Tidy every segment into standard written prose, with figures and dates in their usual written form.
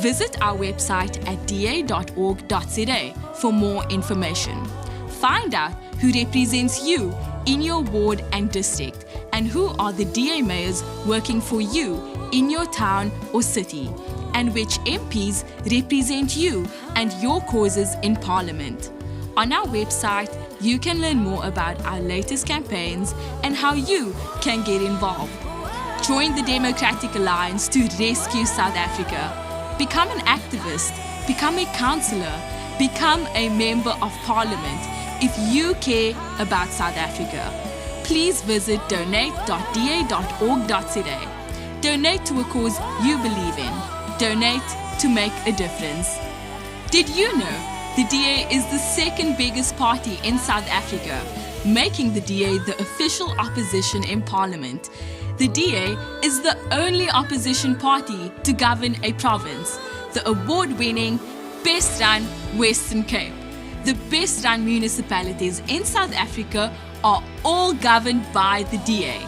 Visit our website at da.org.za for more information. Find out who represents you in your ward and district and who are the DA mayors working for you in your town or city, and which MPs represent you and your causes in Parliament. On our website, you can learn more about our latest campaigns and how you can get involved. Join the Democratic Alliance to rescue South Africa. Become an activist, become a councillor, become a member of Parliament if you care about South Africa. Please visit donate.da.org.za. Donate to a cause you believe in. Donate to make a difference. Did you know the DA is the second biggest party in South Africa, making the DA the official opposition in Parliament? The DA is the only opposition party to govern a province, the award-winning Best Run Western Cape. The best run municipalities in South Africa are all governed by the DA.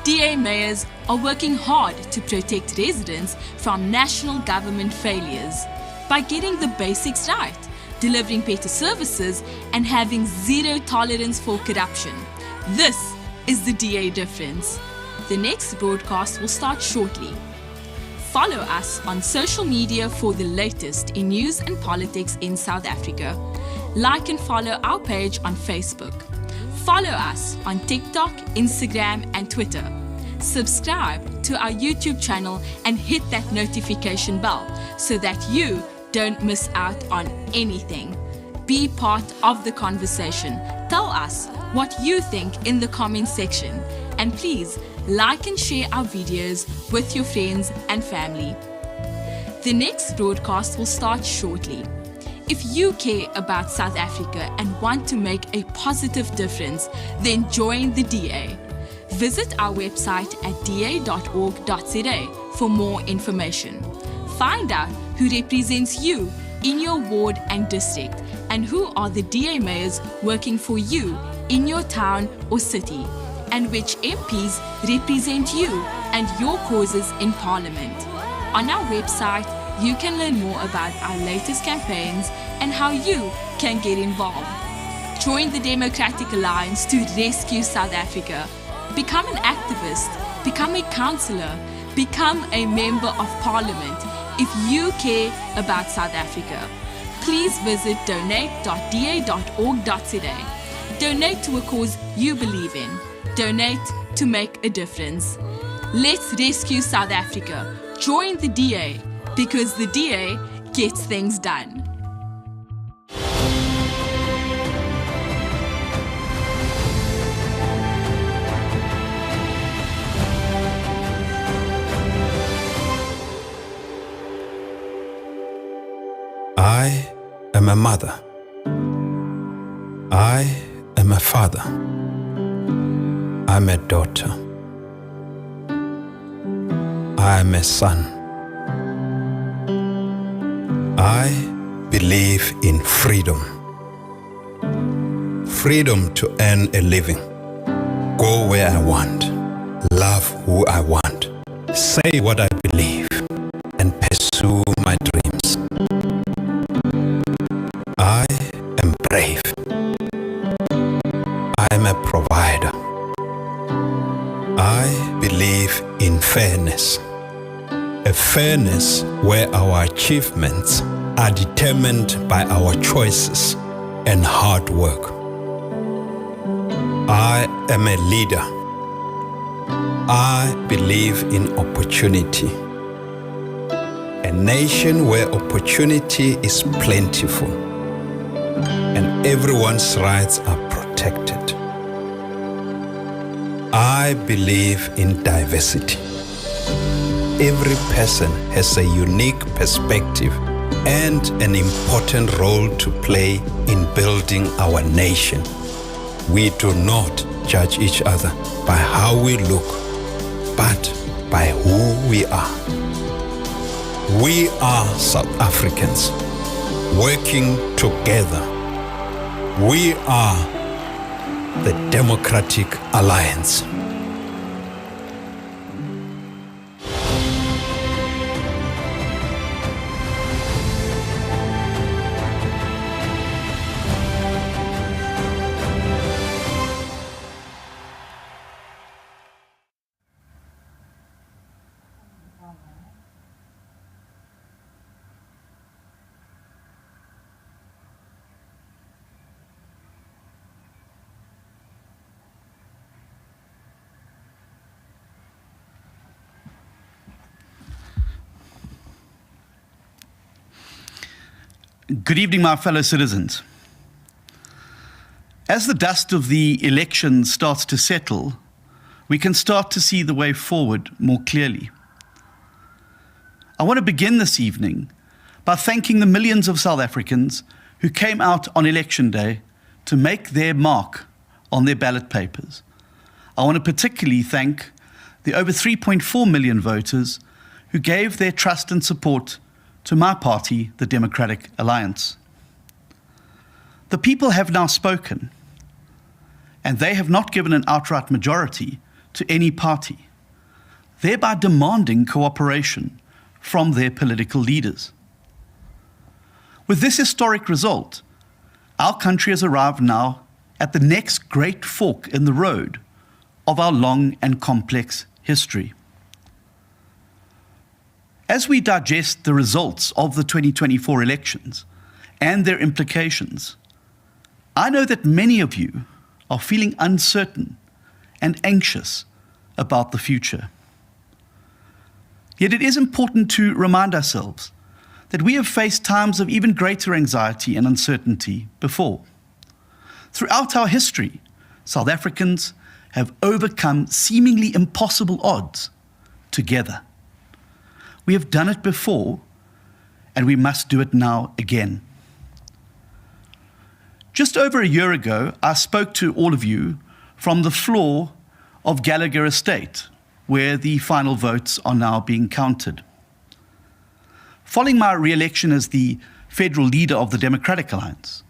DA mayors are working hard to protect residents from national government failures by getting the basics right, delivering better services, and having zero tolerance for corruption. This is the DA difference. The next broadcast will start shortly. Follow us on social media for the latest in news and politics in South Africa. Like and follow our page on Facebook. Follow us on TikTok, Instagram, and Twitter. Subscribe to our YouTube channel and hit that notification bell so that you don't miss out on anything. Be part of the conversation. Tell us what you think in the comment section. And please like and share our videos with your friends and family. The next broadcast will start shortly. If you care about South Africa and want to make a positive difference, then join the DA. Visit our website at da.org.za for more information. Find out who represents you in your ward and district and who are the DA mayors working for you in your town or city, and which MPs represent you and your causes in Parliament. On our website, you can learn more about our latest campaigns and how you can get involved. Join the Democratic Alliance to rescue South Africa. Become an activist, become a councillor, become a member of Parliament if you care about South Africa. Please visit donate.da.org.za. Donate to a cause you believe in. Donate to make a difference. Let's rescue South Africa. Join the DA, because the DA gets things done. I am a mother. I am a father. I'm a daughter. I am a son. I believe in freedom. Freedom to earn a living, go where I want, love who I want, say what I believe, and pursue my dreams. I am brave. I am a provider. I believe in fairness. A fairness where our achievements are determined by our choices and hard work. I am a leader. I believe in opportunity. A nation where opportunity is plentiful and everyone's rights are protected. I believe in diversity. Every person has a unique perspective and an important role to play in building our nation. We do not judge each other by how we look, but by who we are. We are South Africans working together. We are the Democratic Alliance. Good evening, my fellow citizens. As the dust of the election starts to settle, we can start to see the way forward more clearly. I want to begin this evening by thanking the millions of South Africans who came out on election day to make their mark on their ballot papers. I want to particularly thank the over 3.4 million voters who gave their trust and support to my party, the Democratic Alliance. The people have now spoken, and they have not given an outright majority to any party, thereby demanding cooperation from their political leaders. With this historic result, our country has arrived now at the next great fork in the road of our long and complex history. As we digest the results of the 2024 elections and their implications, I know that many of you are feeling uncertain and anxious about the future. Yet it is important to remind ourselves that we have faced times of even greater anxiety and uncertainty before. Throughout our history, South Africans have overcome seemingly impossible odds together. We have done it before, and we must do it now again. Just over a year ago, I spoke to all of you from the floor of Gallagher Estate, where the final votes are now being counted. Following my re-election as the federal leader of the Democratic Alliance,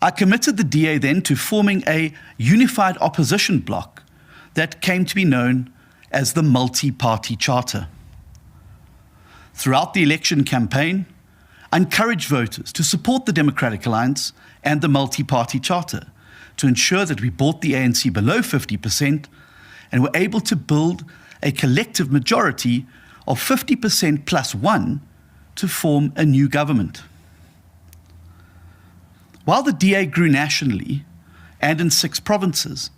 I committed the DA then to forming a unified opposition bloc that came to be known as the Multi-Party Charter. Throughout the election campaign, I encouraged voters to support the Democratic Alliance and the Multi-Party Charter to ensure that we brought the ANC below 50% and were able to build a collective majority of 50% plus one to form a new government. While the DA grew nationally and in 6 provinces,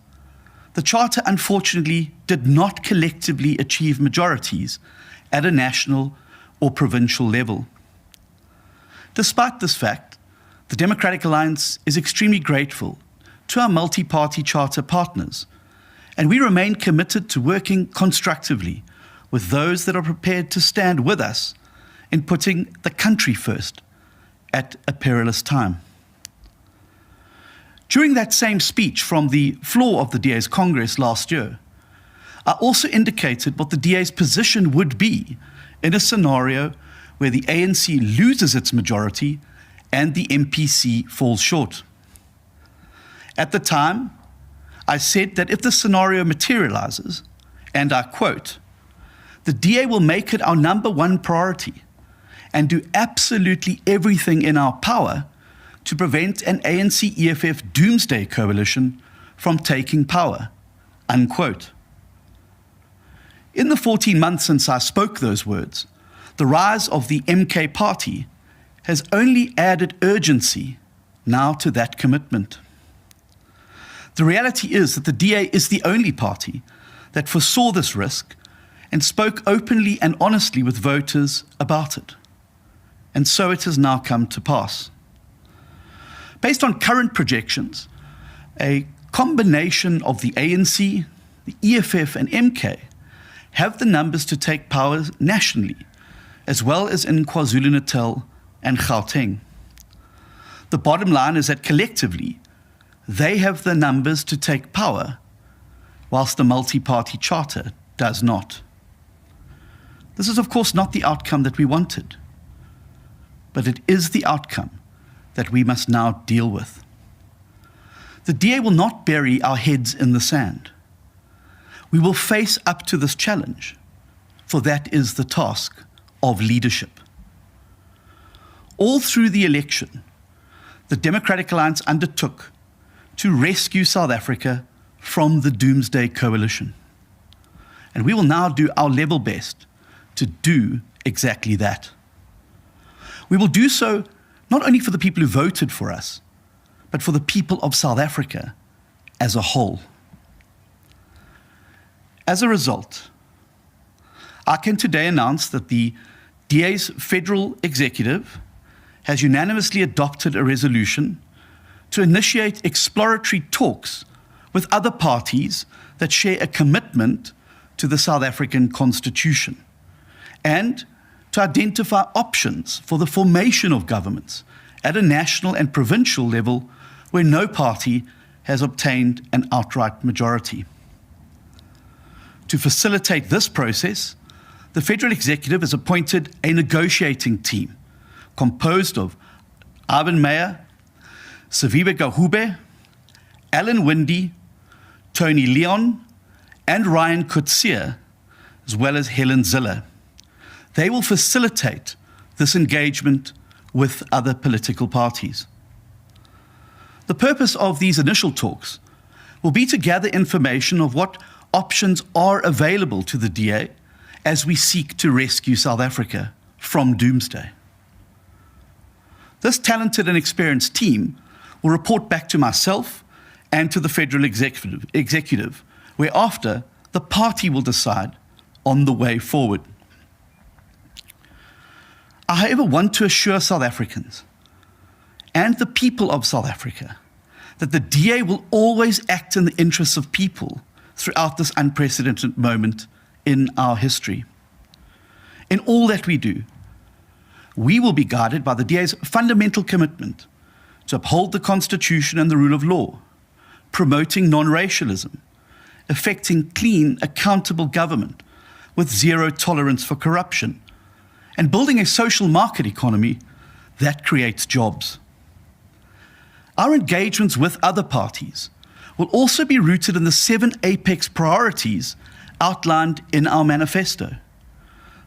the Charter unfortunately did not collectively achieve majorities at a national or provincial level. Despite this fact, the Democratic Alliance is extremely grateful to our multi-party charter partners, and we remain committed to working constructively with those that are prepared to stand with us in putting the country first at a perilous time. During that same speech from the floor of the DA's Congress last year, I also indicated what the DA's position would be in a scenario where the ANC loses its majority and the MPC falls short. At the time, I said that if the scenario materializes, and I quote, "The DA will make it our number one priority and do absolutely everything in our power to prevent an ANC-EFF doomsday coalition from taking power," unquote. In the 14 months since I spoke those words, the rise of the MK party has only added urgency now to that commitment. The reality is that the DA is the only party that foresaw this risk and spoke openly and honestly with voters about it. And so it has now come to pass. Based on current projections, a combination of the ANC, the EFF, and MK have the numbers to take power nationally, as well as in KwaZulu-Natal and Gauteng. The bottom line is that collectively, they have the numbers to take power, whilst the multi-party charter does not. This is, of course, not the outcome that we wanted, but it is the outcome that we must now deal with. The DA will not bury our heads in the sand. We will face up to this challenge, for that is the task of leadership. All through the election, the Democratic Alliance undertook to rescue South Africa from the doomsday coalition. And we will now do our level best to do exactly that. We will do so not only for the people who voted for us, but for the people of South Africa as a whole. As a result, I can today announce that the DA's federal executive has unanimously adopted a resolution to initiate exploratory talks with other parties that share a commitment to the South African Constitution, and to identify options for the formation of governments at a national and provincial level where no party has obtained an outright majority. To facilitate this process, the Federal Executive has appointed a negotiating team composed of Ivan Meyer, Saviwe Gahube, Alan Windy, Tony Leon, and Ryan Coetzee, as well as Helen Ziller. They will facilitate this engagement with other political parties. The purpose of these initial talks will be to gather information of what options are available to the DA as we seek to rescue South Africa from doomsday. This talented and experienced team will report back to myself and to the Federal Executive, whereafter the party will decide on the way forward. I, however, want to assure South Africans and the people of South Africa that the DA will always act in the interests of people throughout this unprecedented moment in our history. In all that we do, we will be guided by the DA's fundamental commitment to uphold the Constitution and the rule of law, promoting non-racialism, effecting clean, accountable government with zero tolerance for corruption, and building a social market economy that creates jobs. Our engagements with other parties will also be rooted in the 7 apex priorities outlined in our manifesto.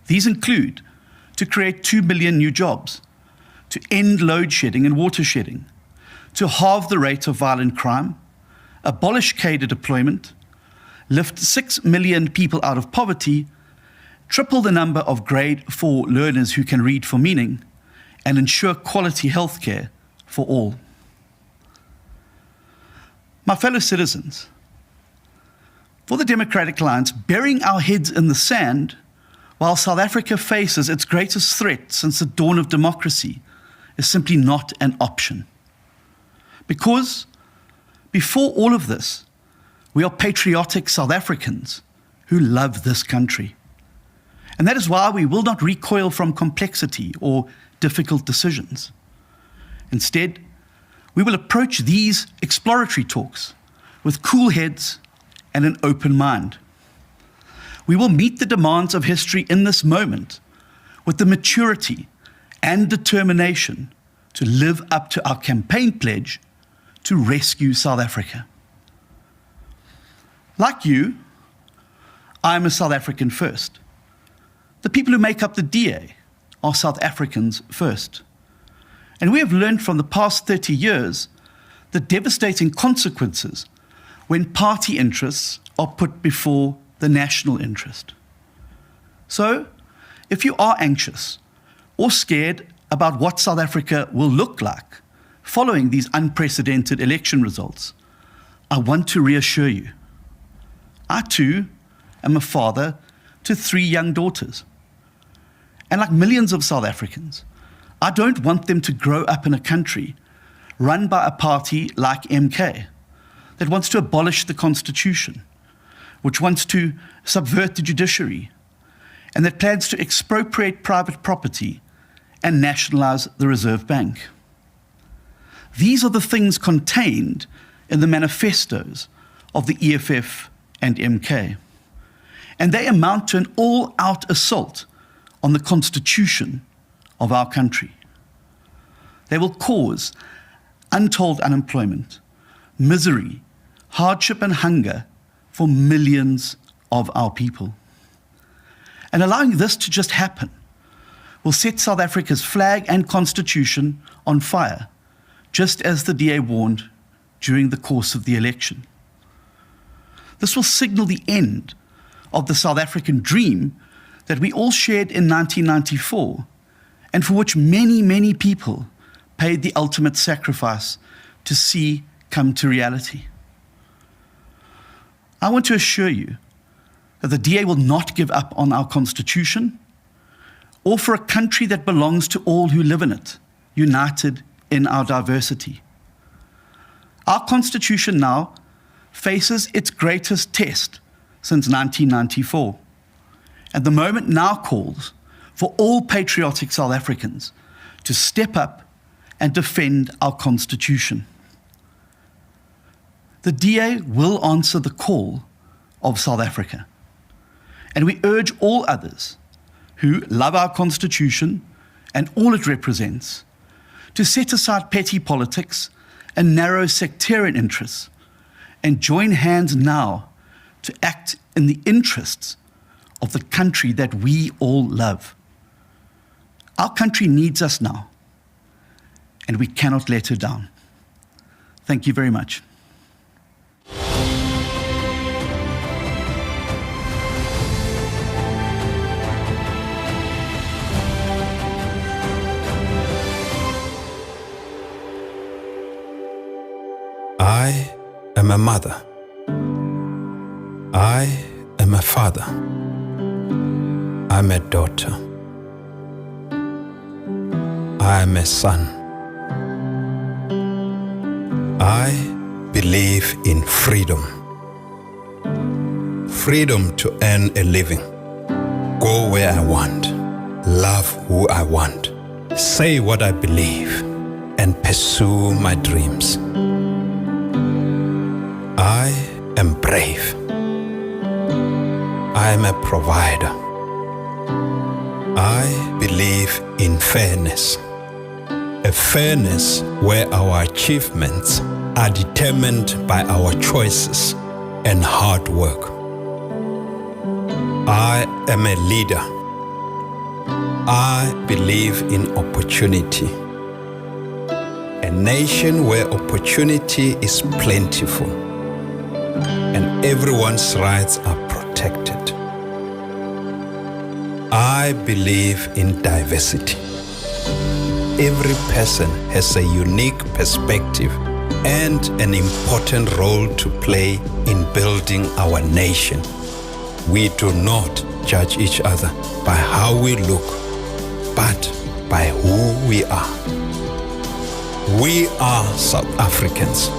These include to create 2 million new jobs, to end load shedding and water shedding, to halve the rate of violent crime, abolish cadre deployment, lift 6 million people out of poverty, triple the number of grade 4 learners who can read for meaning, and ensure quality healthcare for all. My fellow citizens, for the Democratic Alliance, burying our heads in the sand while South Africa faces its greatest threat since the dawn of democracy is simply not an option. Because before all of this, we are patriotic South Africans who love this country. And that is why we will not recoil from complexity or difficult decisions. Instead, we will approach these exploratory talks with cool heads and an open mind. We will meet the demands of history in this moment with the maturity and determination to live up to our campaign pledge to rescue South Africa. Like you, I am a South African first. The people who make up the DA are South Africans first. And we have learned from the past 30 years the devastating consequences when party interests are put before the national interest. So, if you are anxious or scared about what South Africa will look like following these unprecedented election results, I want to reassure you. I too am a father to 3 young daughters. And like millions of South Africans, I don't want them to grow up in a country run by a party like MK that wants to abolish the Constitution, which wants to subvert the judiciary, and that plans to expropriate private property and nationalize the Reserve Bank. These are the things contained in the manifestos of the EFF and MK, and they amount to an all-out assault on the Constitution of our country. They will cause untold unemployment, misery, hardship and hunger for millions of our people. And allowing this to just happen will set South Africa's flag and constitution on fire, just as the DA warned during the course of the election. This will signal the end of the South African dream that we all shared in 1994, and for which many, many people paid the ultimate sacrifice to see come to reality. I want to assure you that the DA will not give up on our Constitution or for a country that belongs to all who live in it, united in our diversity. Our constitution now faces its greatest test since 1994, and the moment now calls for all patriotic South Africans to step up and defend our constitution. The DA will answer the call of South Africa, and we urge all others who love our constitution and all it represents to set aside petty politics and narrow sectarian interests and join hands now to act in the interests of the country that we all love. Our country needs us now, and we cannot let her down. Thank you very much. I am a mother. I am a father. I'm a daughter. I am a son. I believe in freedom. Freedom to earn a living, go where I want, love who I want, say what I believe, and pursue my dreams. I am brave. I am a provider. I believe in fairness. A fairness where our achievements are determined by our choices and hard work. I am a leader. I believe in opportunity. A nation where opportunity is plentiful and everyone's rights are protected. I believe in diversity. Every person has a unique perspective and an important role to play in building our nation. We do not judge each other by how we look, but by who we are. We are South Africans.